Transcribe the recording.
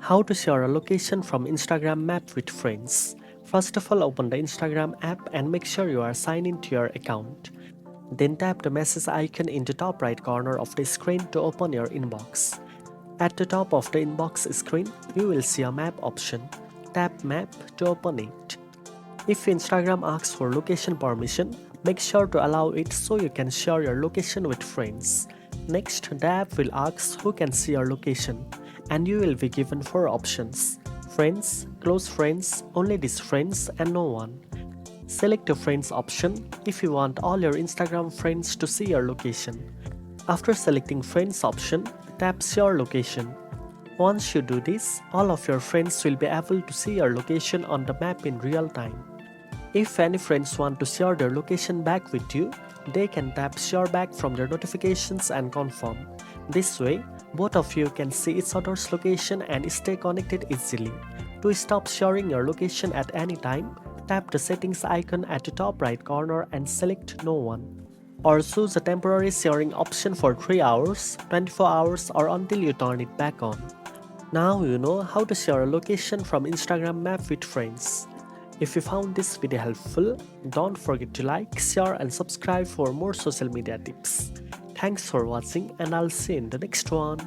How to share a location from Instagram Map with friends. First of all, open the Instagram app and make sure you are signed into your account. Then tap the message icon in the top right corner of the screen to open your inbox. At the top of the inbox screen, you will see a map option. Tap Map to open it. If Instagram asks for location permission, make sure to allow it so you can share your location with friends. Next, the app will ask who can see your location, and you will be given 4 options: friends, close friends, only these friends, and no one. Select the friends option if you want all your Instagram friends to see your location. After selecting friends option, tap share location. Once you do this, all of your friends will be able to see your location on the map in real time. If any friends want to share their location back with you, they can tap share back from their notifications and confirm. This way, both of you can see each other's location and stay connected easily. To stop sharing your location at any time, tap the settings icon at the top right corner and select no one. Or choose a temporary sharing option for 3 hours, 24 hours, or until you turn it back on. Now you know how to share a location from Instagram Map with friends. If you found this video helpful, don't forget to like, share and subscribe for more social media tips. Thanks for watching and I'll see you in the next one.